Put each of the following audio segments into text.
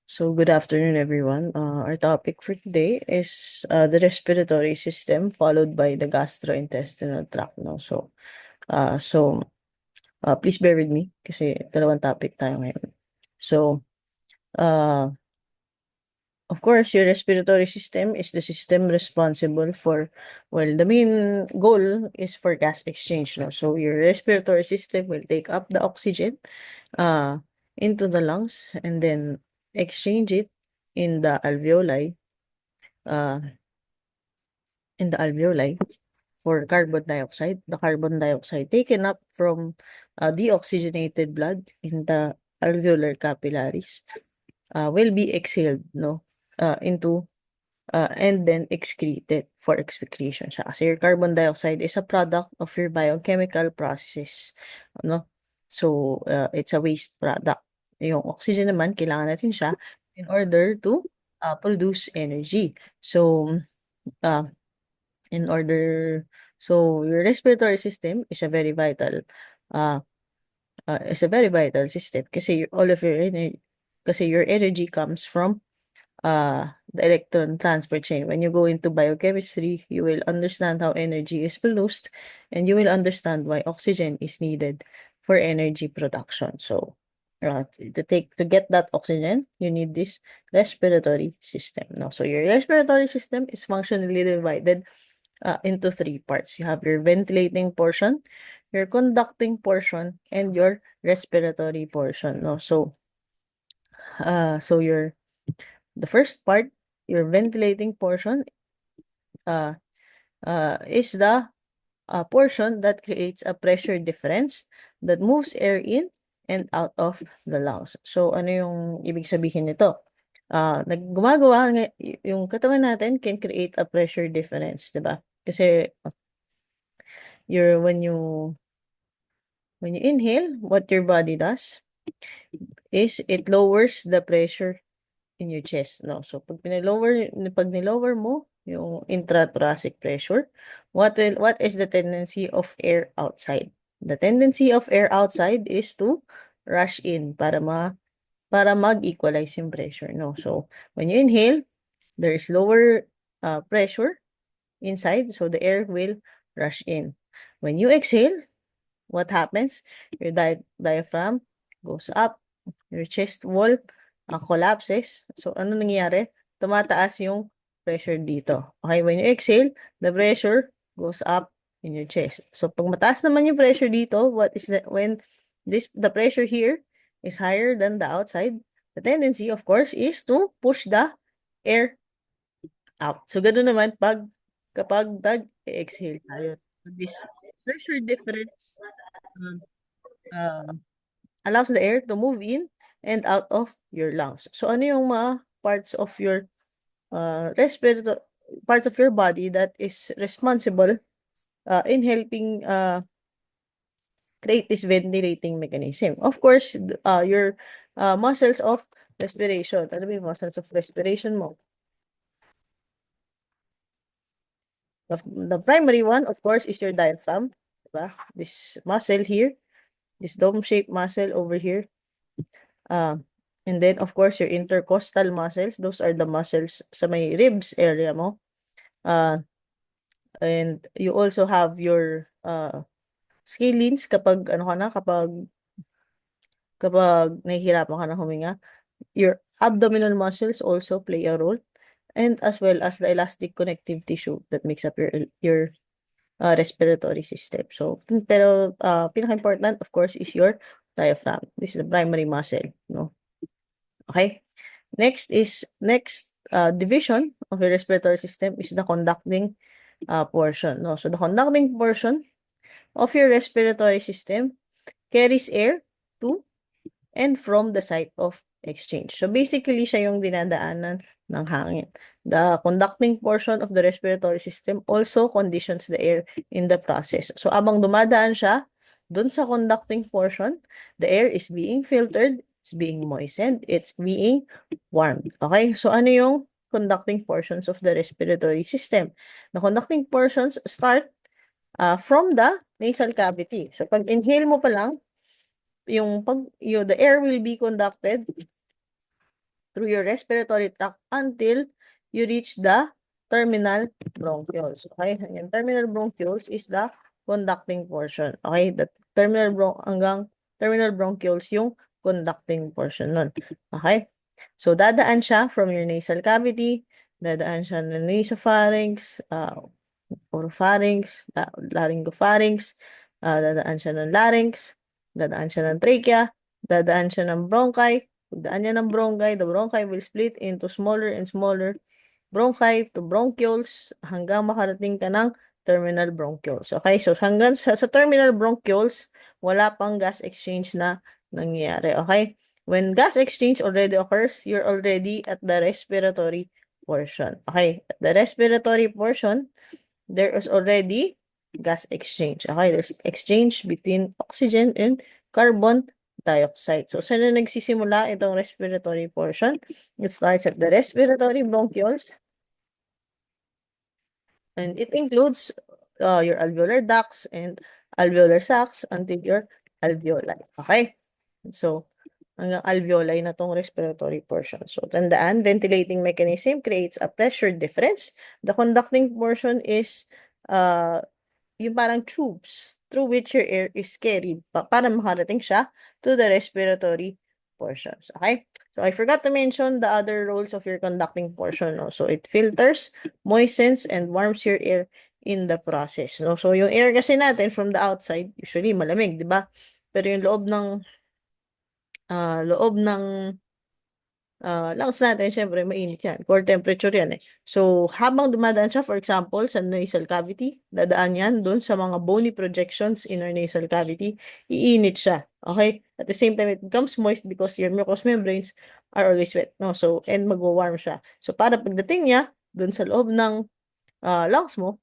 So good afternoon, everyone. Our topic for today is the respiratory system, followed by the gastrointestinal tract. No, please bear with me kasi dalawang topic tayo ngayon. So, uh, of course, your respiratory system is the system responsible for, well, the main goal is for gas exchange. No, so your respiratory system will take up the oxygen, uh, into the lungs and then exchange it in the alveoli uh, for carbon dioxide. The carbon dioxide taken up from deoxygenated blood in the alveolar capillaries will be exhaled, no, into and then excreted for excretion siya. Kasi your carbon dioxide is a product of your biochemical processes, no? So, it's a waste product. Yung oxygen naman, kailangan natin siya in order to produce energy. So, uh, in order so your respiratory system is a very vital uh, system kasi all of your energy kasi your energy comes from the electron transfer chain. When you go into biochemistry, you will understand how energy is produced and you will understand why oxygen is needed for energy production. So to get that oxygen, you need this respiratory system. No, so your respiratory system is functionally divided into three parts. You have your ventilating portion, your conducting portion, and your respiratory portion. No, so your the first part, your ventilating portion, uh, is the portion that creates a pressure difference that moves air in and out of the lungs. So, ano yung ibig sabihin nito? Yung katawan natin can create a pressure difference, di ba? Kasi you're, when you inhale, what your body does is it lowers the pressure in your chest, no? So, pag nilower mo yung intrathoracic pressure, what is the tendency of air outside? The tendency of air outside is to rush in para mag-equalize yung pressure, no? So, when you inhale, there is lower pressure inside, so the air will rush in. When you exhale, what happens? Your diaphragm goes up, your chest wall collapses. So, ano nangyayari? Tumataas yung pressure dito. Okay, when you exhale, the pressure goes up in your chest. So, pag mataas naman yung pressure dito, when the pressure here is higher than the outside, the tendency, of course, is to push the air out. So, ganoon naman kapag nag-exhale tayo. This pressure difference um, um, allows the air to move in and out of your lungs. So, ano yung mga parts of your body that is responsible in helping create this ventilating mechanism? Of course, your muscles of respiration. Ano ba yung muscles of respiration mo? The primary one, of course, is your diaphragm. Diba? This muscle here, this dome-shaped muscle over here. And then, of course, your intercostal muscles. Those are the muscles sa may ribs area mo. And you also have your scalenes kapag kapag nahihirapan ka na huminga. Your abdominal muscles also play a role, and as well as the elastic connective tissue that makes up your respiratory system. So, pero pinaka-important, of course, is your diaphragm. This is the primary muscle, no? Okay. Next division of your respiratory system is the conducting portion, no? So, the conducting portion of your respiratory system carries air to and from the site of exchange. So, basically, siya yung dinadaanan ng hangin. The conducting portion of the respiratory system also conditions the air in the process. So, abang dumadaan siya, dun sa conducting portion, the air is being filtered, it's being moistened, it's being warmed. Okay? So, ano yung conducting portions of the respiratory system? The conducting portions start from the nasal cavity. So, pag inhale mo pa lang, the air will be conducted through your respiratory tract until you reach the terminal bronchioles. Okay? Yung terminal bronchioles is the conducting portion. Okay? The hanggang terminal bronchioles yung conducting portion nun. Okay? So, dadaan siya from your nasal cavity, dadaan siya ng nasopharynx, oropharynx, laryngopharynx, dadaan siya ng larynx, dadaan siya ng trachea, dadaan siya ng bronchi. Pagdaan niya ng bronchi, the bronchi will split into smaller and smaller bronchi to bronchioles hanggang makarating ka ng terminal bronchioles. Okay, so hanggang sa terminal bronchioles, wala pang gas exchange na nangyayari. Okay, when gas exchange already occurs, you're already at the respiratory portion. Okay, at the respiratory portion, there is already gas exchange. Okay, there's exchange between oxygen and carbon dioxide. So, saan na nagsisimula itong respiratory portion? It starts at the respiratory bronchioles, and it includes your alveolar ducts and alveolar sacs until your alveoli. Okay? So, hanggang alveoli na tong respiratory portion. So, tandaan, ventilating mechanism creates a pressure difference. The conducting portion is yung parang tubes through which your air is carried para makarating siya to the respiratory portions. Okay? So, I forgot to mention the other roles of your conducting portion. No? So, it filters, moistens, and warms your air in the process. No? So, yung air kasi natin from the outside, usually malamig, di ba? Pero yung loob ng lungs natin, syempre, mainit yan. Core temperature yan eh. So, habang dumadaan siya, for example, sa nasal cavity, dadaan yan doon sa mga bony projections in our nasal cavity, iinit siya. Okay? At the same time, it becomes moist because your mucous membranes are always wet. No? So, and magwa-warm siya. So, para pagdating niya, doon sa loob ng lungs mo,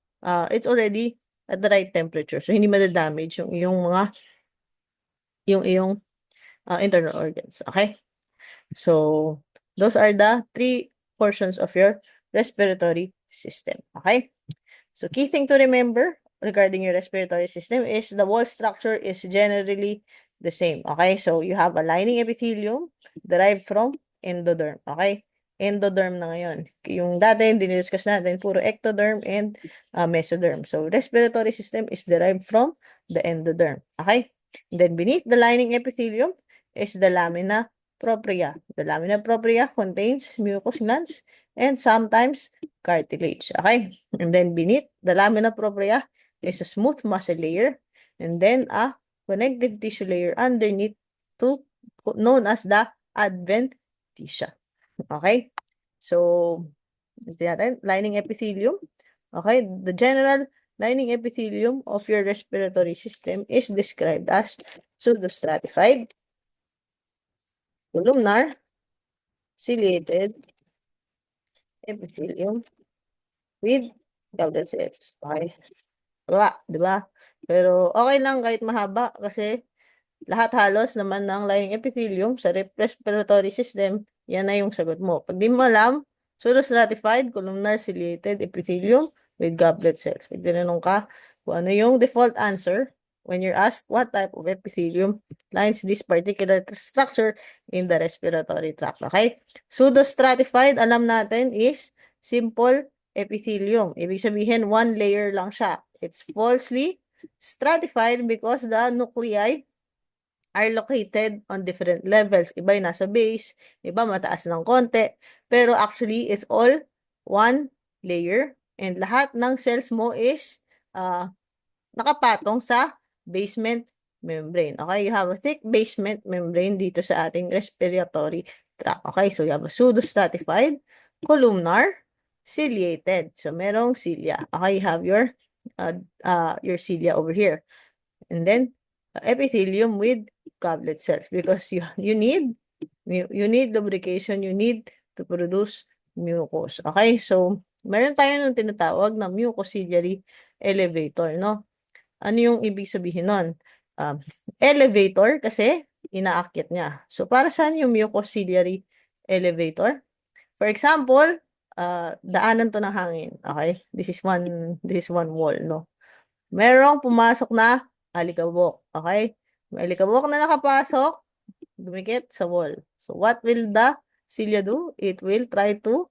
it's already at the right temperature. So, hindi madadamage yung iyong internal organs. Okay? So, those are the three portions of your respiratory system. Okay? So, key thing to remember regarding your respiratory system is the wall structure is generally the same. Okay? So, you have a lining epithelium derived from endoderm. Okay? Endoderm na ngayon. Yung dati, dinidiscuss natin, puro ectoderm and mesoderm. So, respiratory system is derived from the endoderm. Okay? And then, beneath the lining epithelium is the lamina propria. The lamina propria contains mucous glands and sometimes cartilage. Okay? And then beneath the lamina propria is a smooth muscle layer and then a connective tissue layer underneath known as the adventitia. Okay? So, lining epithelium. Okay? The general lining epithelium of your respiratory system is described as pseudostratified, columnar, ciliated epithelium with gouted cells. Okay? Di ba? Pero okay lang kahit mahaba kasi lahat halos naman ng lining epithelium sa respiratory system, yan na yung sagot mo. Pag di mo alam, pseudostratified, columnar ciliated epithelium with goblet cells. Pag tinanong ka kung ano yung default answer when you're asked what type of epithelium lines this particular structure in the respiratory tract. Okay? Pseudostratified, alam natin, is simple epithelium. Ibig sabihin, one layer lang siya. It's falsely stratified because the nuclei are located on different levels. Iba yung nasa base, iba mataas ng konti. Pero actually, it's all one layer. And lahat ng cells mo is nakapatong sa basement membrane. Okay, you have a thick basement membrane dito sa ating respiratory tract. Okay, so you have a pseudostratified, columnar, ciliated. So, merong cilia. Okay, you have your cilia over here. And then, epithelium with goblet cells because you need lubrication, you need to produce mucus. Okay, so meron tayo ng tinatawag na mucociliary elevator, no? Ano yung ibig sabihin nun? Elevator kasi inaakyat niya. So para saan yung mucociliary elevator? For example, daanan to ng hangin. Okay? This is one wall, no? Merong pumasok na alikabok. Okay? May alikabok na nakapasok, dumikit sa wall. So, what will the cilia do? It will try to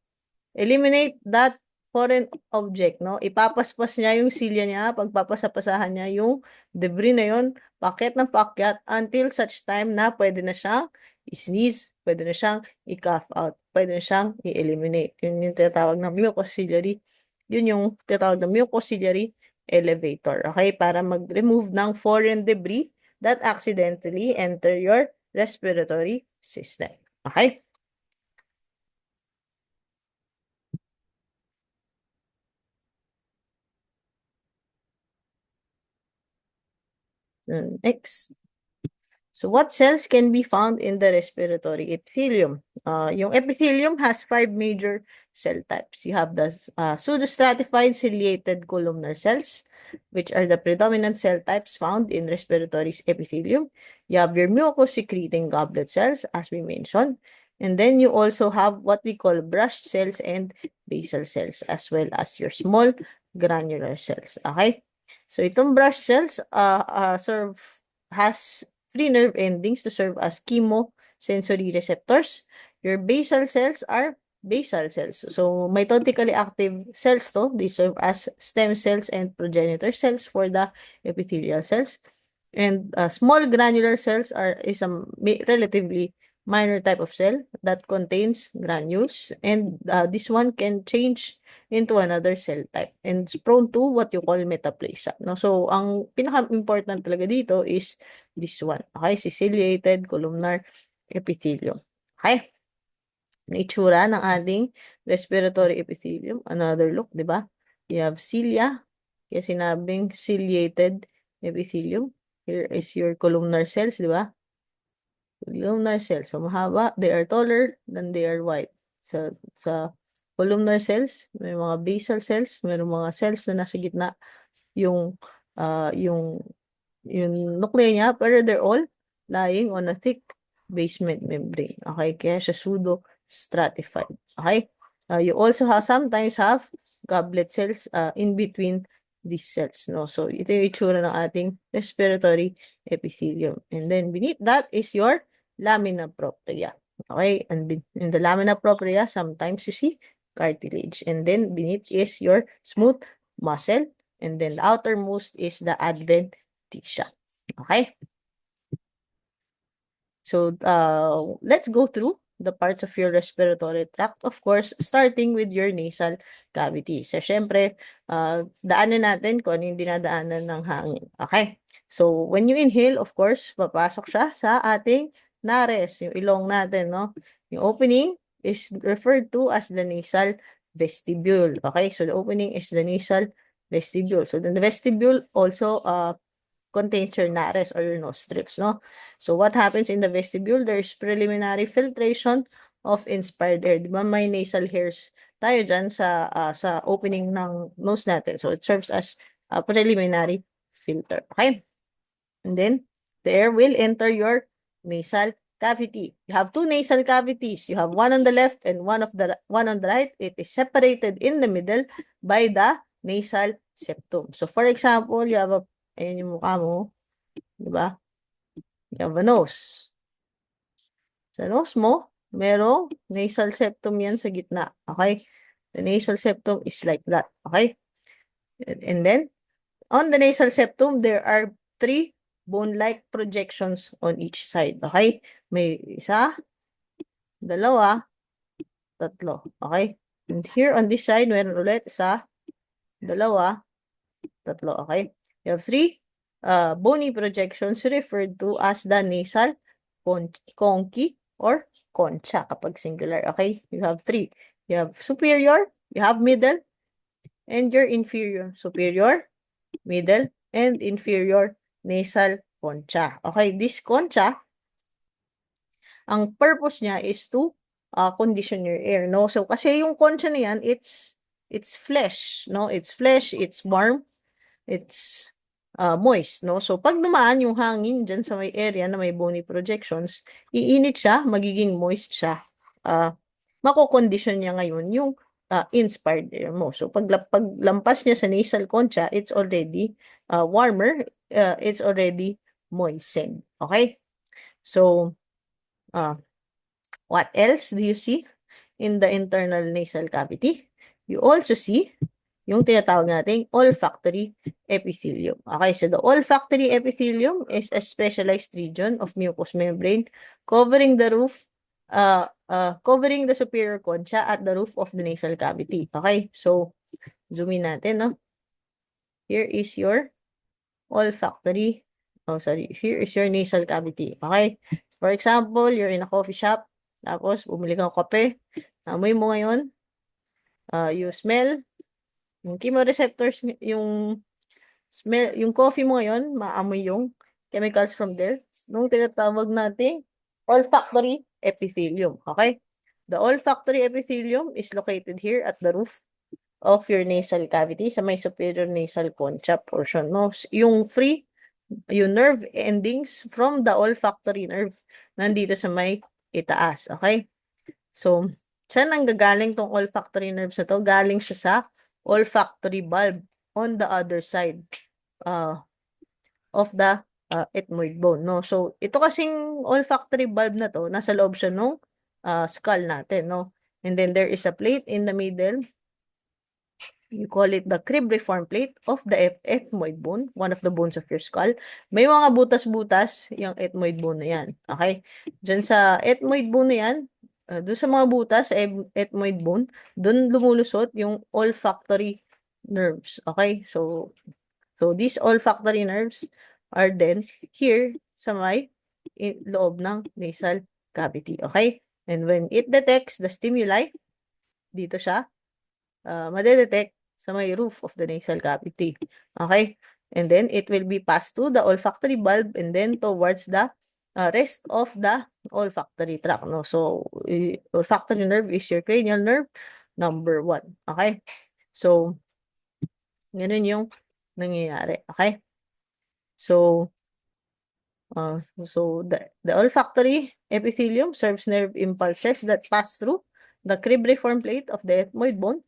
eliminate that foreign object, no? Ipapaspas niya yung silya niya, pagpapasapasahan niya yung debris na yun, pakyat ng pakyat until such time na pwede na siyang i-sneeze, pwede na siyang i-cough out, pwede na siyang i-eliminate. Yun yung tinatawag na mucociliary. Yun yung tinatawag na mucociliary elevator. Okay? Para mag-remove ng foreign debris that accidentally enter your respiratory system. Okay? Next. So what cells can be found in the respiratory epithelium? Yung epithelium has 5 major cell types. You have the pseudostratified ciliated columnar cells, which are the predominant cell types found in respiratory epithelium. You have your mucus-secreting goblet cells, as we mentioned. And then you also have what we call brushed cells and basal cells, as well as your small granular cells. Okay? So itong brushed cells has free nerve endings to serve as chemosensory receptors. Your basal cells are basal cells. So, mitotically active cells to. They serve as stem cells and progenitor cells for the epithelial cells. And small granular cells is a relatively minor type of cell that contains granules. And this one can change into another cell type and it's prone to what you call metaplasia. No? So, ang pinaka-important talaga dito is this one. Okay? Ciliated columnar epithelium. Okay? Ang itsura ng ating respiratory epithelium. Another look, di ba? You have cilia. Kaya sinabing ciliated epithelium. Here is your columnar cells, di ba? Columnar cells. So, mahaba. They are taller than they are wide. Sa columnar cells, may mga basal cells, may mga cells na nasa gitna yung nuclei niya, pero they're all lying on a thick basement membrane. Okay, kaya siya pseudo-stratified. Okay, you also sometimes have goblet cells in between these cells. No? So, ito yung itsura ng ating respiratory epithelium. And then, beneath that is your lamina propria. Okay, and in the lamina propria, sometimes you see cartilage. And then, beneath is your smooth muscle. And then, the outermost is the adventitia. Okay? So, let's go through the parts of your respiratory tract. Of course, starting with your nasal cavity. So, syempre, daanan natin kung ano yung dinadaanan ng hangin. Okay? So, when you inhale, of course, papasok siya sa ating nares, yung ilong natin, no? Yung opening is referred to as the nasal vestibule. Okay? So, the opening is the nasal vestibule. So, the vestibule also contains your nares or your nostrils, no? So, what happens in the vestibule? There's preliminary filtration of inspired air. Di ba may nasal hairs tayo dyan sa opening ng nose natin. So, it serves as a preliminary filter. Okay? And then, the air will enter your nasal cavity. You have two nasal cavities. You have one on the left and one on the right. It is separated in the middle by the nasal septum. So, for example, you have ayan yung mukha mo, di ba? You have a nose. Sa nose mo, merong nasal septum yan sa gitna. Okay? The nasal septum is like that. Okay? And then, on the nasal septum, there are 3 bone-like projections on each side. Okay? May isa, dalawa, tatlo. Okay? And here on this side, meron ulit isa, dalawa, tatlo. Okay? You have 3 bony projections referred to as the nasal conchi or concha kapag singular. Okay? You have 3. You have superior, you have middle, and your inferior. Superior, middle, and inferior nasal concha. Okay? This concha, ang purpose niya is to condition your air, no? So, kasi yung concha na yan, it's flesh, no? It's flesh, it's warm, it's moist, no? So, pag dumaan yung hangin dyan sa may area na may bony projections, iinit siya, magiging moist siya. Mako-condition niya ngayon yung inspired air mo. So, paglampas niya sa nasal concha, it's already warmer, it's already moistened. Okay? So, What else do you see in the internal nasal cavity? You also see yung tinatawag nating olfactory epithelium. Okay, so the olfactory epithelium is a specialized region of mucous membrane covering the roof, covering the superior concha at the roof of the nasal cavity. Okay, so zoom in natin, no? Here is your olfactory, here is your nasal cavity. Okay, for example, you're in a coffee shop, tapos bumili ka ng kape, amoy mo ngayon, you smell, yung chemoreceptors, yung smell, yung coffee mo ngayon, maamoy yung chemicals from there, nung tinatawag nating olfactory epithelium. Okay? The olfactory epithelium is located here at the roof of your nasal cavity sa may superior nasal concha portion. No? Yung nerve endings from the olfactory nerve nandito sa may itaas. Okay? So, saan ang gagaling tong olfactory nerves na to? Galing siya sa olfactory bulb on the other side of the ethmoid bone, no? So, ito kasing olfactory bulb na to, nasa loob siya nung skull natin, no? And then there is a plate in the middle. You call it the cribriform plate of the ethmoid bone, one of the bones of your skull. May mga butas-butas yung ethmoid bone na yan. Okay? Diyan sa ethmoid bone na yan, doon sa mga butas sa ethmoid bone, doon lumulusot yung olfactory nerves. Okay? So these olfactory nerves are then here sa may loob ng nasal cavity. Okay? And when it detects the stimuli, dito siya, madedetect sa may roof of the nasal cavity. Okay? And then, it will be passed to the olfactory bulb and then towards the rest of the olfactory tract. No? So, olfactory nerve is your cranial nerve number 1. Okay? So, ganun yung nangyayari. Okay? So, the olfactory epithelium serves nerve impulses that pass through the cribriform plate of the ethmoid bone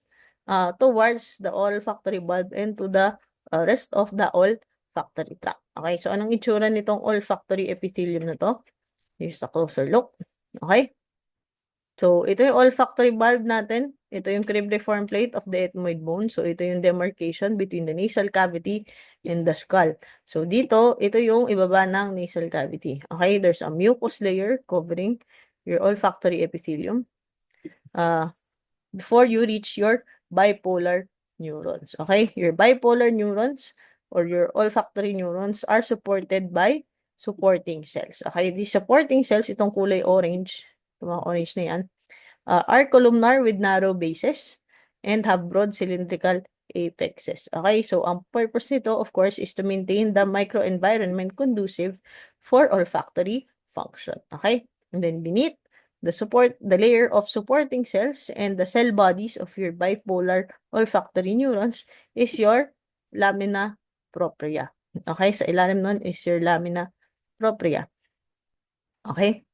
towards the olfactory bulb and to the rest of the olfactory tract. Okay, so anong itsura nitong olfactory epithelium na to? Here's a closer look. Okay? So, ito yung olfactory bulb natin. Ito yung cribriform plate of the ethmoid bone. So, ito yung demarcation between the nasal cavity and the skull. So, dito, ito yung ibaba ng nasal cavity. Okay? There's a mucous layer covering your olfactory epithelium before you reach your bipolar neurons. Okay? Your bipolar neurons or your olfactory neurons are supported by supporting cells. Okay? These supporting cells, itong kulay orange, itong mga orange na yan, are columnar with narrow bases and have broad cylindrical apexes. Okay, so ang purpose nito, of course, is to maintain the microenvironment conducive for olfactory function. Okay, and then beneath the layer of supporting cells and the cell bodies of your bipolar olfactory neurons is your lamina propria. Okay, sa ilalim nun is your lamina propria. Okay,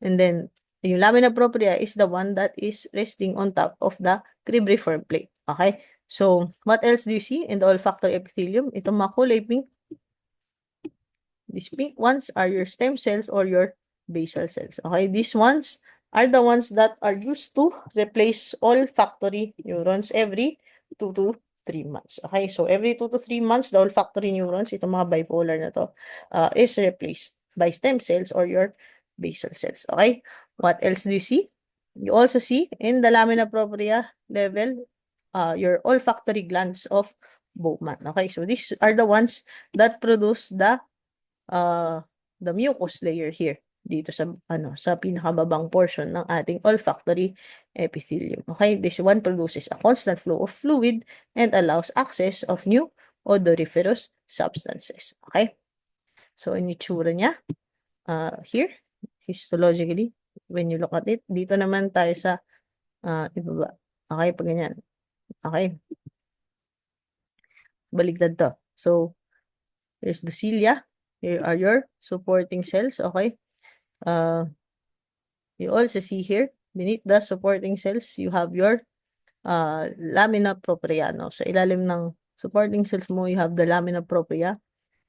and then yung lamina propria is the one that is resting on top of the cribriform plate. Okay? So, what else do you see in the olfactory epithelium? Itong mga kulay pink. These pink ones are your stem cells or your basal cells. Okay? These ones are the ones that are used to replace olfactory neurons every 2 to 3 months. Okay? So, every 2 to 3 months, the olfactory neurons, itong mga bipolar na to, is replaced by stem cells or your basal cells. Okay? What else do you see? You also see in the lamina propria level, your olfactory glands of Bowman. Okay, so these are the ones that produce the mucous layer here dito sa sa pinakababang portion ng ating olfactory epithelium. Okay, this one produces a constant flow of fluid and allows access of new odoriferous substances. Okay, so in itsura niya here histologically, when you look at it, dito naman tayo sa ibaba. Okay, pag ganyan. Okay. Baligtad to. So, here's the cilia. Here are your supporting cells. Okay. You also see here, beneath the supporting cells, you have your lamina propria. No? So, ilalim ng supporting cells mo, you have the lamina propria,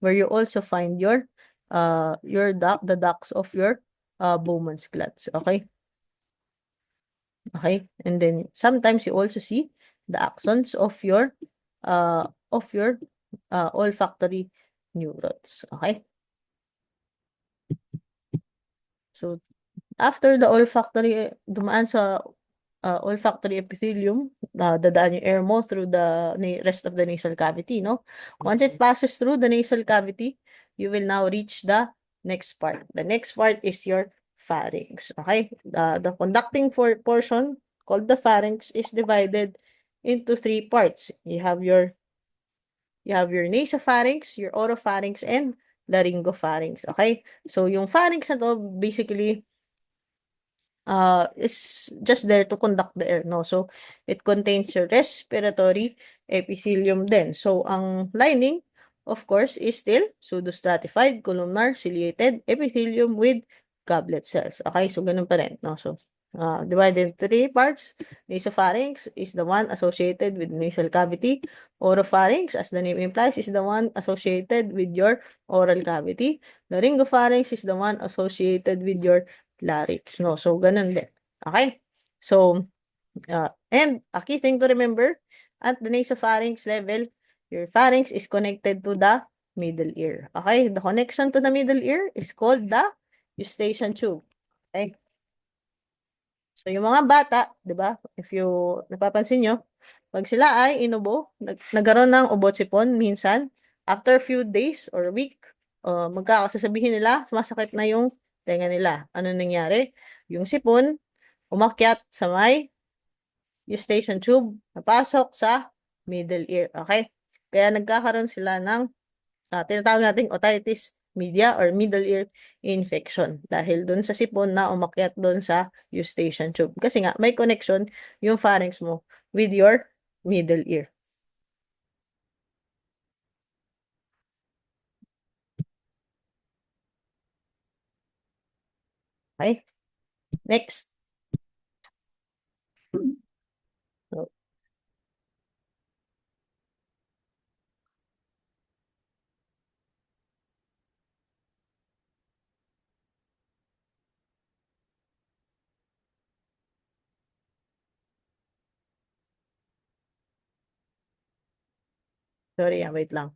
where you also find the ducts of your Bowman's glands. Okay? Okay? And then sometimes you also see the axons of your uh of your olfactory neurons. Okay? So after the olfactory, dumaan sa olfactory epithelium, dadaan yung air mo through the rest of the nasal cavity, no? Once it passes through the nasal cavity, you will now reach the next part. The next part is your pharynx, okay? The conducting portion, called the pharynx, is divided into three parts. You have your nasopharynx, your oropharynx, and laryngopharynx, okay? So, yung pharynx na to, basically, is just there to conduct the air, no? So, it contains your respiratory epithelium then. So, ang lining, of course, is still pseudostratified, columnar, ciliated epithelium with goblet cells. Okay, so ganun pa rin, no? So, divided into three parts. Nasopharynx is the one associated with nasal cavity. Oropharynx, as the name implies, is the one associated with your oral cavity. Laryngopharynx is the one associated with your larynx, no? So, ganun din. Okay? So, and a key thing to remember, at the nasopharynx level, your pharynx is connected to the middle ear. Okay? The connection to the middle ear is called the eustachian tube. Okay? So, yung mga bata, di ba? If you, napapansin nyo, pag sila ay inubo, nagkaroon ng ubot sipon, minsan, after a few days or a week, magkakasasabihin nila, sumasakit na yung tenga nila. Ano nangyari? Yung sipon, umakyat sa may eustachian tube, napasok sa middle ear. Okay? Kaya nagkakaroon sila ng tinatawag nating otitis media or middle ear infection dahil dun sa sipon na umakyat dun sa eustachian tube. Kasi nga, may connection yung pharynx mo with your middle ear. Okay? Next. So, sorry, wait lang.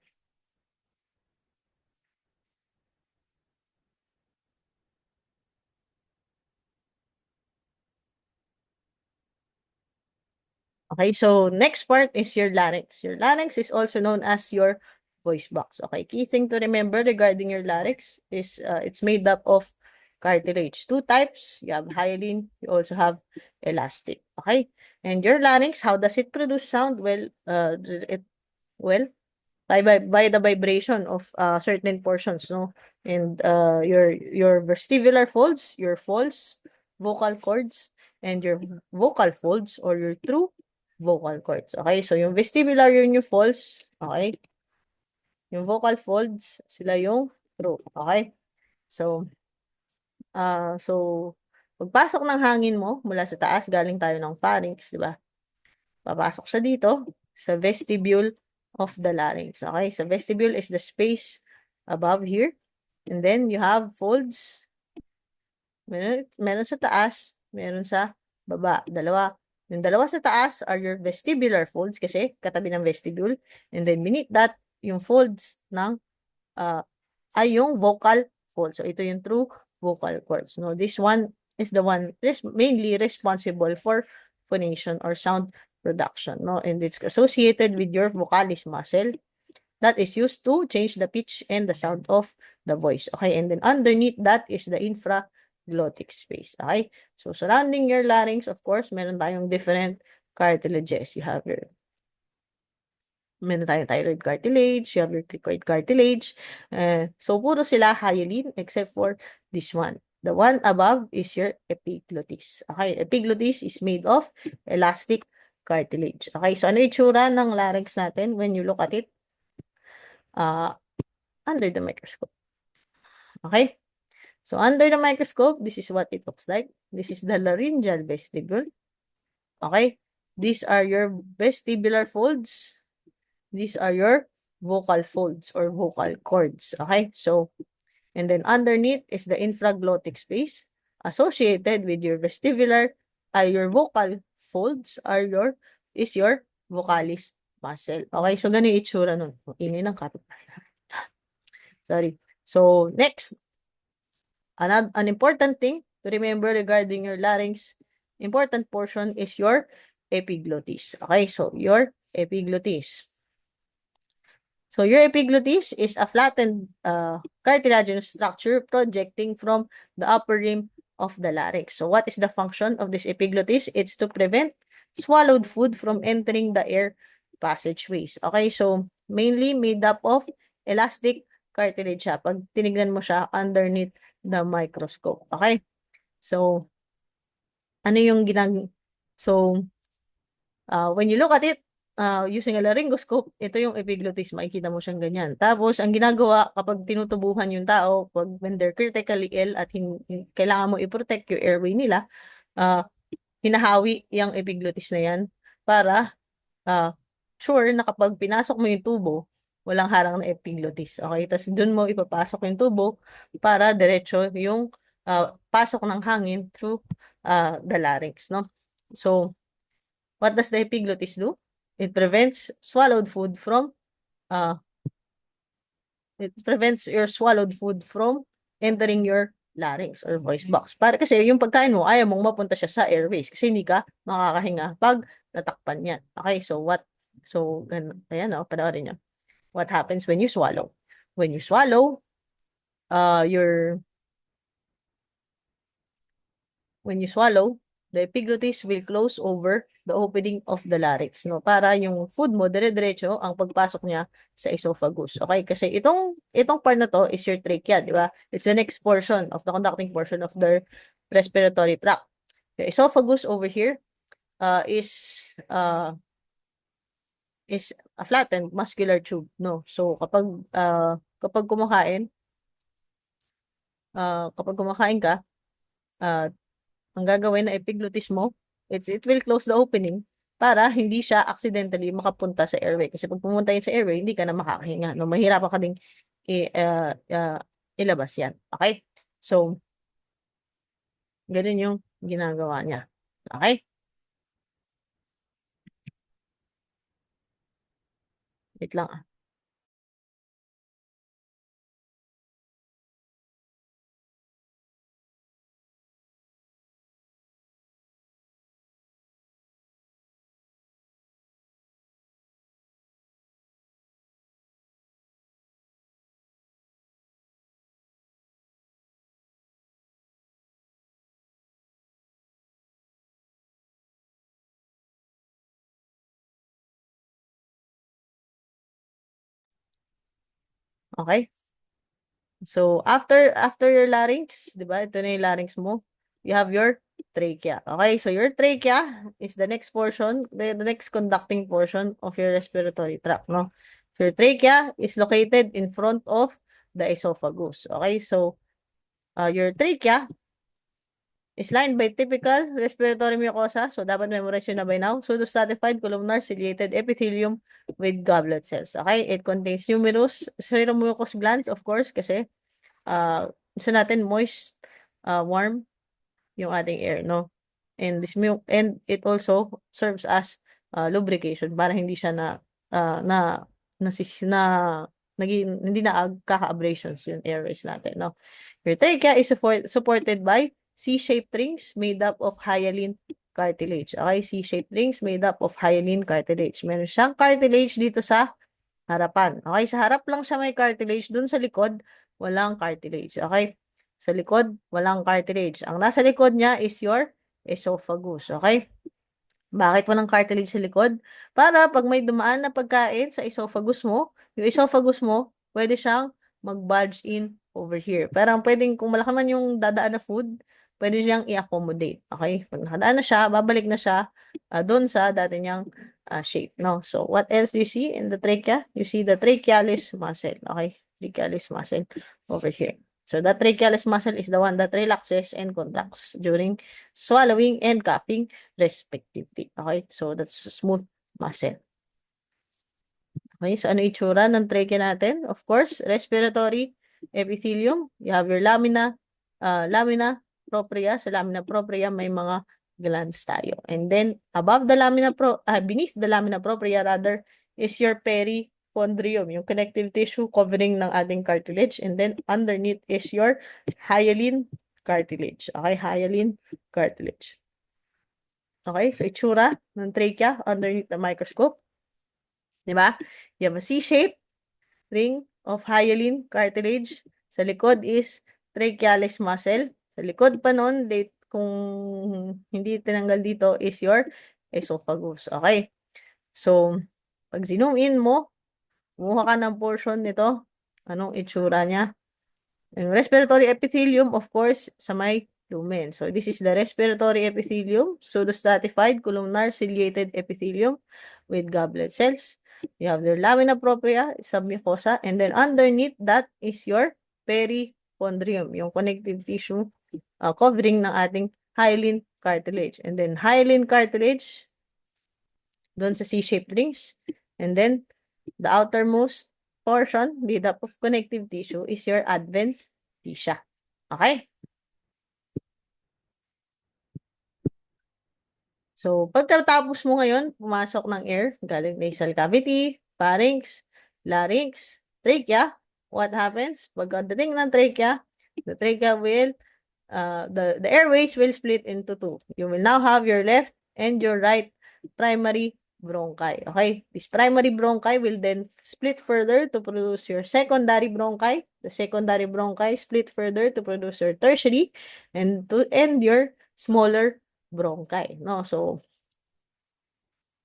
Okay, so next part is your larynx. Your larynx is also known as your voice box. Okay, key thing to remember regarding your larynx is it's made up of cartilage. Two types. You have hyaline, you also have elastic. Okay, and your larynx, how does it produce sound? Well, well, by the vibration of certain portions, no? And your vestibular folds, your false vocal cords, and your vocal folds or your true vocal cords. Okay? So yung vestibular yun yung false, okay? Yung vocal folds, sila yung true. Okay? So so pagpasok ng hangin mo mula sa taas, galing tayo ng pharynx, di ba? Papasok siya dito sa vestibule of the larynx. Okay? So, vestibule is the space above here. And then, you have folds. Meron sa taas, meron sa baba. Dalawa. Yung dalawa sa taas are your vestibular folds kasi katabi ng vestibule. And then, beneath that, yung folds ng ay yung vocal folds. So, ito yung true vocal cords. No, this one is the one mainly responsible for phonation or sound production. No, and it's associated with your vocalis muscle that is used to change the pitch and the sound of the voice. Okay, and then underneath that is the infraglottic space. Okay, so surrounding your larynx, of course, meron tayong different cartilages. Meron tayong thyroid cartilage, you have your cricoid cartilage. So, puro sila hyaline except for this one. The one above is your epiglottis. Okay, epiglottis is made of elastic cartilage. Okay, so ano itsura ng larynx natin when you look at it under the microscope? Okay, so under the microscope, this is what it looks like. This is the laryngeal vestibule. Okay, these are your vestibular folds. These are your vocal folds or vocal cords. Okay, so, and then underneath is the infraglottic space associated with your vestibular your vocal folds is your vocalis muscle. Okay, so ganun yung itsura nun. Ingay ng kapitbahay. Sorry. So, next, an important thing to remember regarding your larynx, important portion is your epiglottis. Okay, so your epiglottis. So your epiglottis is a flattened cartilaginous structure projecting from the upper rim of the larynx. So what is the function of this epiglottis? It's to prevent swallowed food from entering the air passageways. Okay, so mainly made up of elastic cartilage siya. Pag tinignan mo siya underneath the microscope. Okay, so ano yung so when you look at it, using a laryngoscope, ito yung epiglottis, makikita mo siyang ganyan. Tapos, ang ginagawa kapag tinutubuhan yung tao, when they're critically ill at kailangan mo i-protect yung airway nila, hinahawi yung epiglottis na yan para sure na kapag pinasok mo yung tubo, walang harang na epiglottis. Okay? Tapos, dun mo ipapasok yung tubo para diretso yung pasok ng hangin through the larynx, no? So, what does the epiglottis do? It prevents swallowed food from your swallowed food from entering your larynx or voice box. Para kasi yung pagkain mo, ayaw mong mapunta siya sa airways kasi hindi ka makakahinga pag natakpan yan. Okay, so ayan panoorin nyo. What happens when you swallow? When you swallow, the epiglottis will close over the opening of the larynx, no? Para yung food mo, dire-diretso ang pagpasok niya sa esophagus. Okay? Kasi itong part na to is your trachea, di ba? It's the next portion of the conducting portion of the respiratory tract. The esophagus over here is a flattened muscular tube, no? So kapag kumakain ka, ang gagawin na epiglottis mo, it will close the opening para hindi siya accidentally makapunta sa airway. Kasi pag pumunta yun sa airway, hindi ka na makakahinga. No? Mahirapan ka ding ilabas yan. Okay? So, ganun yung ginagawa niya. Okay? Wait lang. Okay? So, after your larynx, di ba? Ito na yung larynx mo. You have your trachea. Okay? So, your trachea is the next portion, the next conducting portion of your respiratory tract, no? Your trachea is located in front of the esophagus. Okay? So, your trachea is lined by typical respiratory mucosa. So, dapat memorize yun na by now. Pseudostratified columnar ciliated epithelium with goblet cells. Okay? It contains numerous seromucous glands, of course, kasi gusto natin moist, warm yung ating air, no? And it also serves as lubrication para hindi siya hindi na kaka-abrasions yung airways natin, no? Your trachea is supported by C-shaped rings made up of hyaline cartilage. Okay, C-shaped rings made up of hyaline cartilage. Meron siyang cartilage dito sa harapan. Okay, sa harap lang siya may cartilage. Dun sa likod, walang cartilage. Okay? Sa likod, walang cartilage. Ang nasa likod niya is your esophagus. Okay? Bakit walang cartilage sa likod? Para pag may dumaan na pagkain sa esophagus mo, yung esophagus mo, pwede siyang mag-budge in over here. Parang pwedeng, kung malaki man yung dadaan na food, pwede siyang i-accommodate. Okay? Pag nakadaan na siya, babalik na siya doon sa dati niyang shape. No? So, what else do you see in the trachea? You see the trachealis muscle. Okay? Trachealis muscle over here. So, the trachealis muscle is the one that relaxes and contracts during swallowing and coughing, respectively. Okay? So, that's smooth muscle. Okay? So, ano itsura ng trachea natin? Of course, respiratory epithelium. You have your lamina propria. Sa lamina propria, may mga glands tayo. And then, beneath the lamina propria rather, is your perichondrium, yung connective tissue covering ng ating cartilage. And then, underneath is your hyaline cartilage. Okay, hyaline cartilage. Okay, so itsura ng trachea underneath the microscope. Diba? You have a C-shaped ring of hyaline cartilage. Sa likod is trachealis muscle. Sa likod pa nun, kung hindi tinanggal dito, is your esophagus. Okay? So, pag zoom in mo, kumuha ka ng portion nito. Anong itsura niya? Yung respiratory epithelium, of course, sa may lumen. So, this is the respiratory epithelium, pseudostratified columnar ciliated epithelium with goblet cells. You have your lamina propria, submucosa, and then underneath that is your perichondrium, yung connective tissue covering ng ating hyaline cartilage. And then hyaline cartilage, doon sa C-shaped rings. And then the outermost portion made up of connective tissue is your adventitia. Okay? So, pagkatapos mo ngayon, pumasok ng air, galing nasal cavity, pharynx, larynx, trachea, what happens? Pagdating ng trachea, the trachea will, the airways will split into two. You will now have your left and your right primary bronchi. Okay? This primary bronchi will then split further to produce your secondary bronchi. The secondary bronchi split further to produce your tertiary and to end your smaller bronchi. No? So,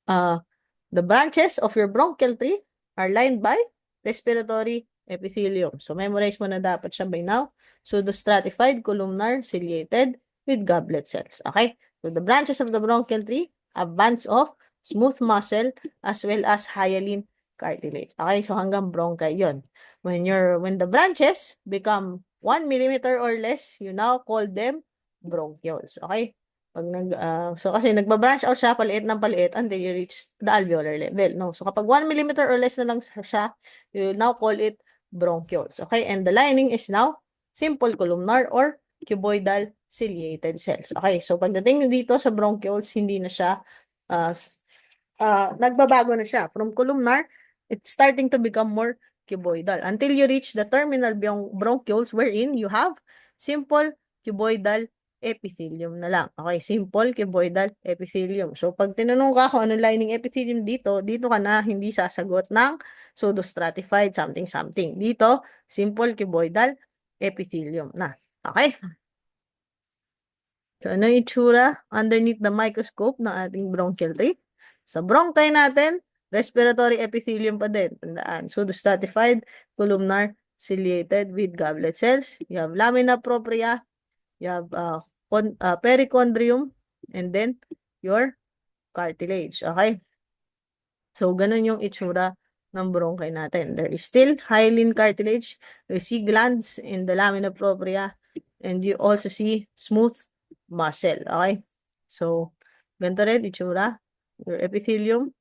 the branches of your bronchial tree are lined by respiratory epithelium. So, memorize mo na dapat siya by now. Pseudostratified columnar ciliated with goblet cells. Okay? So, the branches of the bronchial tree have bands of smooth muscle as well as hyaline cartilage. Okay? So, hanggang bronchi yon. When the branches become 1 millimeter or less, you now call them bronchioles. Okay? So kasi nagbabranch out siya paliit ng paliit until you reach the alveolar level. No? So kapag 1 millimeter or less na lang siya, you will now call it bronchioles. Okay? And the lining is now simple columnar or cuboidal ciliated cells. Okay? So pagdating dito sa bronchioles, hindi na siya nagbabago na siya. From columnar, it's starting to become more cuboidal until you reach the terminal bronchioles wherein you have simple cuboidal epithelium na lang. Okay, simple cuboidal epithelium. So, pag tinanong ka kung anong lining epithelium dito ka na hindi sasagot ng pseudostratified something. Dito, simple cuboidal epithelium na. Okay? So, ano yung itsura underneath the microscope ng ating bronchial tree? Sa bronchi natin, respiratory epithelium pa din. Tandaan, pseudostratified columnar ciliated with goblet cells. You have lamina propria, you have perichondrium, and then your cartilage. Okay? So, ganun yung itsura ng bronchi natin. There is still hyaline cartilage. You see glands in the lamina propria, and you also see smooth muscle. Okay? So, ganito rin itsura. Your epithelium,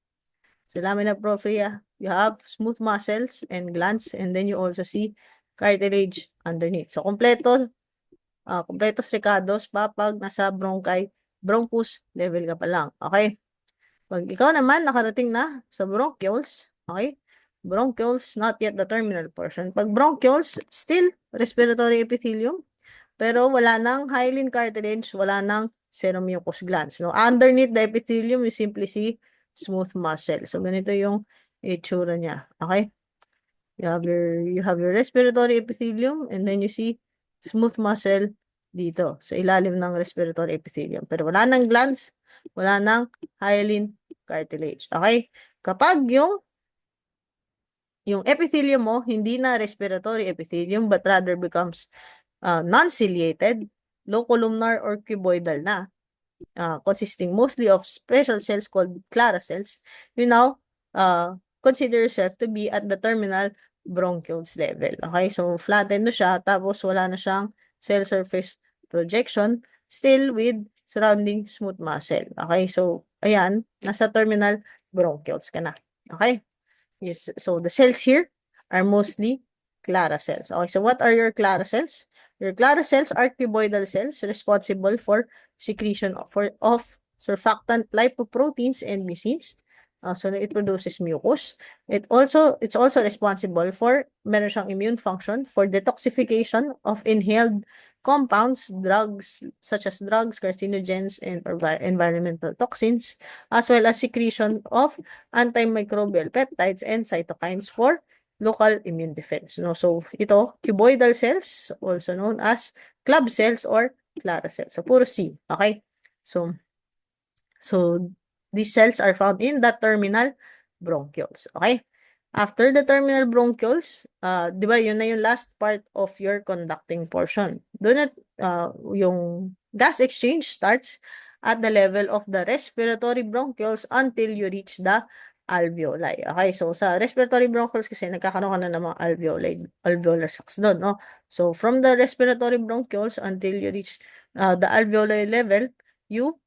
sa lamina propria, you have smooth muscles and glands, and then you also see cartilage underneath. So, completos ricados pag nasa bronchus level ka pa lang. Okay? Pag ikaw naman nakarating na sa bronchioles, okay? Bronchioles, not yet the terminal portion. Pag bronchioles, still respiratory epithelium, pero wala nang hyaline cartilage, wala nang seromucous glands. No? Underneath the epithelium, you simply see smooth muscle. So, ganito yung itsura niya. Okay? You have your respiratory epithelium, and then you see smooth muscle dito, sa ilalim ng respiratory epithelium. Pero wala nang glands, wala nang hyaline cartilage. Okay? Kapag yung epithelium mo, hindi na respiratory epithelium, but rather becomes non-ciliated, low columnar or cuboidal na, consisting mostly of special cells called Clara cells, you now consider yourself to be at the terminal bronchioles level. Okay, so flatten na siya, tapos wala na siyang cell surface projection, still with surrounding smooth muscle. Okay, so ayan, nasa terminal bronchioles ka na. Okay, yes, so the cells here are mostly Clara cells. Okay, so what are your Clara cells? Your Clara cells are cuboidal cells responsible for secretion of surfactant lipoproteins and mucins. So it produces mucus. It's also responsible for meron siyang immune function for detoxification of inhaled compounds, drugs such as drugs, carcinogens, and environmental toxins, as well as secretion of antimicrobial peptides and cytokines for local immune defense. No? So ito, cuboidal cells, also known as club cells or Clara cells. So puro C. Okay? So these cells are found in the terminal bronchioles. Okay? After the terminal bronchioles, di ba, yun na yung last part of your conducting portion. Doon yung gas exchange starts at the level of the respiratory bronchioles until you reach the alveoli. Okay, so sa respiratory bronchioles kasi nagkakaroon ka na ng mga alveolar sacs doon, no? So from the respiratory bronchioles until you reach the alveoli level, you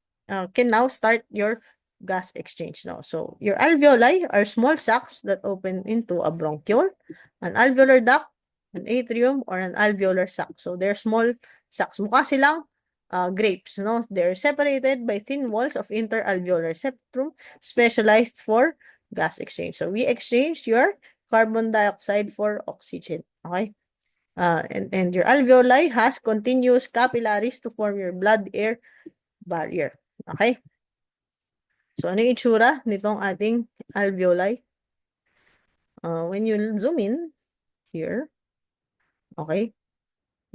can now start your gas exchange now. So your alveoli are small sacs that open into a bronchiole, an alveolar duct, an atrium, or an alveolar sac. So they're small sacs. Mukha silang grapes, no? They're separated by thin walls of interalveolar septum specialized for gas exchange. So we exchange your carbon dioxide for oxygen. Okay? And your alveoli has continuous capillaries to form your blood-air barrier. Okay? So, ano yung itsura nitong ating alveoli? When you zoom in here, okay,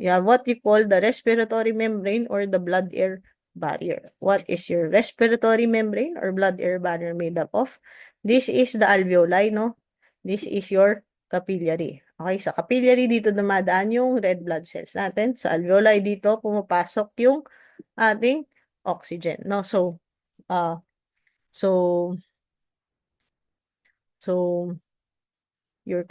you have what you call the respiratory membrane or the blood-air barrier. What is your respiratory membrane or blood-air barrier made up of? This is the alveoli, no? This is your capillary. Okay, sa capillary dito dumadaan yung red blood cells natin. Sa alveoli dito pumapasok yung ating oxygen, no? So, your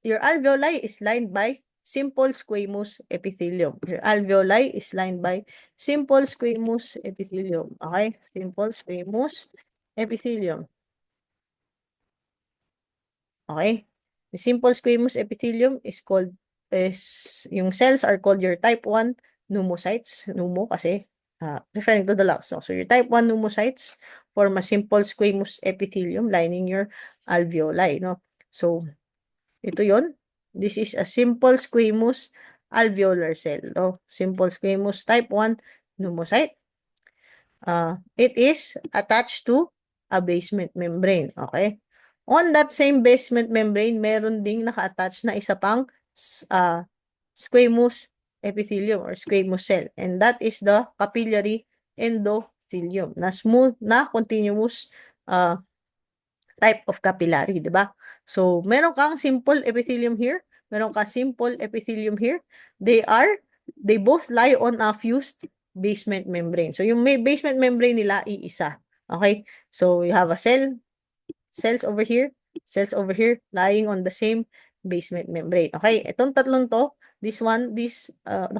alveoli is lined by simple squamous epithelium. Your alveoli is lined by simple squamous epithelium. Okay? Simple squamous epithelium. Okay? The simple squamous epithelium yung cells are called your type 1 pneumocytes. Pneumo kasi referring to the lungs. So your type 1 pneumocytes form a simple squamous epithelium lining your alveoli, no? So ito yon. This is a simple squamous alveolar cell, no? Simple squamous type 1 pneumocyte. It is attached to a basement membrane, okay? On that same basement membrane, meron ding naka-attach na isa pang squamous epithelium or squamous cell. And that is the capillary endothelium na smooth na continuous type of capillary, di ba? So, meron kang simple epithelium here, meron kang simple epithelium here. They both lie on a fused basement membrane. So, yung basement membrane nila iisa. Okay? So, you have a cells over here, lying on the same basement membrane. Okay, itong tatlong to, the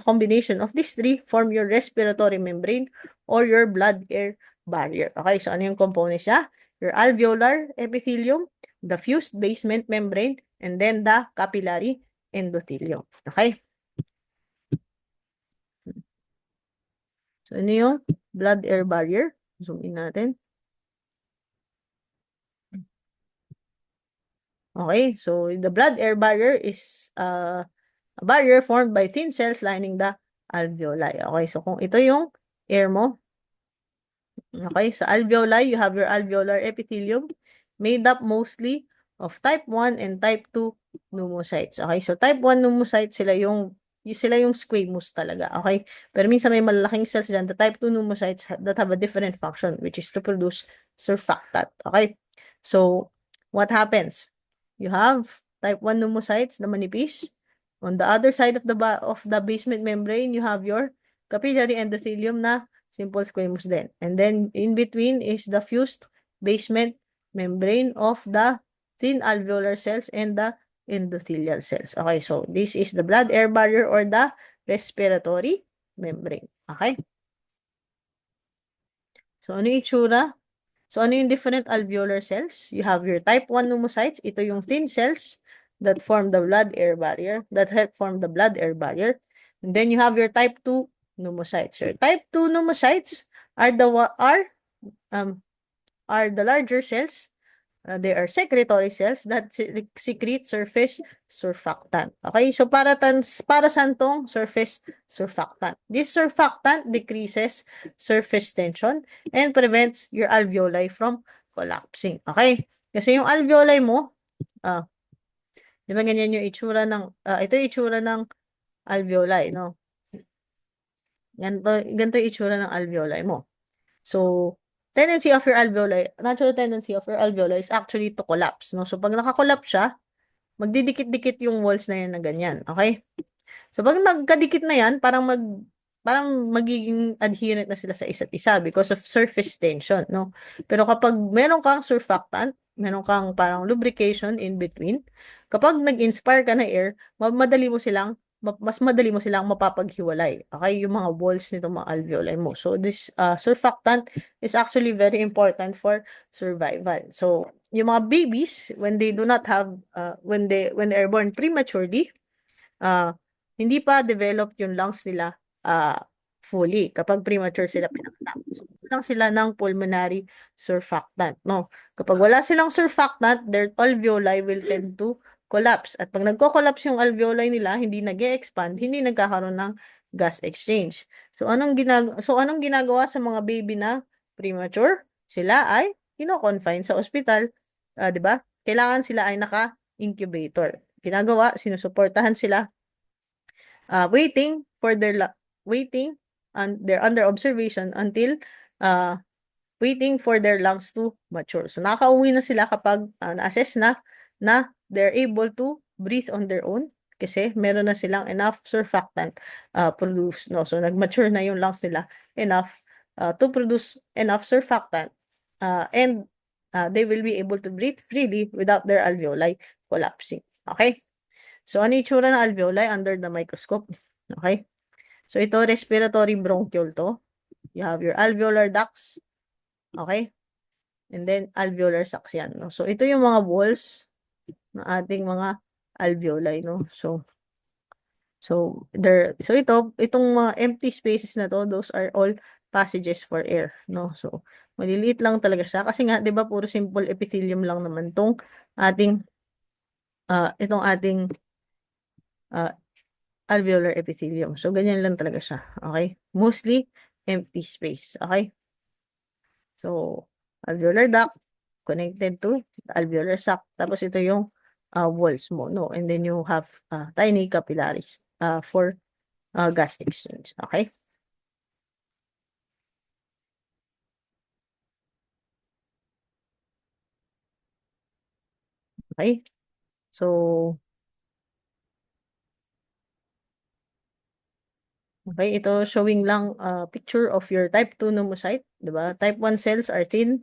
combination of these three form your respiratory membrane or your blood-air barrier. Okay, so ano yung components niya? Your alveolar epithelium, the fused basement membrane, and then the capillary endothelium. Okay? So, ano yung blood-air barrier? Zoom in natin. Okay, so the blood-air barrier is a barrier formed by thin cells lining the alveoli. Okay, so kung ito yung air mo, okay, sa alveoli, you have your alveolar epithelium made up mostly of type 1 and type 2 pneumocytes. Okay, so type 1 pneumocytes, sila yung squamous talaga. Okay, pero minsan may malalaking cells dyan, the type 2 pneumocytes that have a different function, which is to produce surfactant. Okay, so what happens? You have type 1 pneumocytes na manipis. On the other side of the basement membrane, you have your capillary endothelium na simple squamous din. And then, in between is the fused basement membrane of the thin alveolar cells and the endothelial cells. Okay, so this is the blood-air barrier or the respiratory membrane. Okay? So, ano yung itsura? So, ano yung different alveolar cells? You have your type 1 pneumocytes. Ito yung thin cells that form the blood-air barrier, that help form the blood-air barrier. And then you have your type 2 pneumocytes. Your type 2 pneumocytes are the larger cells. They are secretory cells that secrete surface surfactant. Okay, so para saan tong surface surfactant? This surfactant decreases surface tension and prevents your alveoli from collapsing. Okay, kasi yung alveoli mo, di ba ganyan yung itsura ng, ito yung itsura ng alveoli, no? Ganito yung itsura ng alveoli mo. So, natural tendency of your alveoli is actually to collapse, no? So, pag nakakollapse siya, magdidikit-dikit yung walls na yan na ganyan, okay? So, pag nagkadikit na yan, parang magiging adherent na sila sa isa't isa because of surface tension, no? Pero kapag meron kang surfactant, meron kang parang lubrication in between, kapag nag-inspire ka ng air, mas madali mo silang mapapaghiwalay. Okay? Yung mga walls nitong mga alveoli mo. So, this surfactant is actually very important for survival. So, yung mga babies, when they do not have, when they are born prematurely, hindi pa developed yung lungs nila fully kapag premature sila pinanganak. So, lang sila ng pulmonary surfactant, no? Kapag wala silang surfactant, their alveoli will tend to collapse. At pag nagko-collapse yung alveoli nila, hindi nag-e-expand, hindi nagkakaroon ng gas exchange. So, anong ginagawa sa mga baby na premature? Sila ay kino-confine sa ospital, 'di ba? Kailangan sila ay naka-incubator. Ginagawa, sinusuportahan sila waiting and they're under observation until waiting for their lungs to mature. So nakakauwi na sila kapag na-assess na they're able to breathe on their own kasi meron na silang enough surfactant produced, no? So nag-mature na yung lungs nila enough to produce enough surfactant and they will be able to breathe freely without their alveoli collapsing. Okay? So, ano yung itsura ng alveoli under the microscope? Okay? So, ito, respiratory bronchiole to. You have your alveolar ducts. Okay? And then, alveolar sacs yan. No? So, ito yung mga walls ng ating mga alveoli. No? So itong mga empty spaces na to, those are all passages for air. No? So, maliliit lang talaga siya. Kasi nga, di ba, puro simple epithelium lang naman itong ating alveolar epithelium. So, ganyan lang talaga siya. Okay? Mostly empty space. Okay? So, alveolar duct connected to alveolar sac. Tapos, ito yung walls mo. No? And then, you have tiny capillaries for gas exchange. Okay? Okay? So, okay, ito showing lang picture of your type 2 pneumocyte, 'di ba? Type 1 cells are thin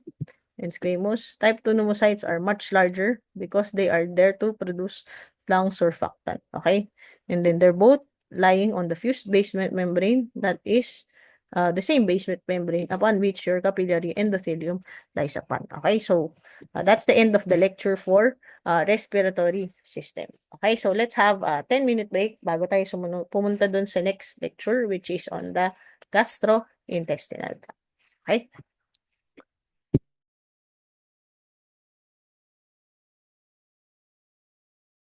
and squamous. Type 2 pneumocytes are much larger because they are there to produce lung surfactant, okay? And then they're both lying on the fused basement membrane that is the same basement membrane upon which your capillary endothelium lies upon. Okay, so that's the end of the lecture for respiratory system. Okay, so let's have a 10-minute break bago tayo pumunta dun sa next lecture which is on the gastrointestinal tract. Okay?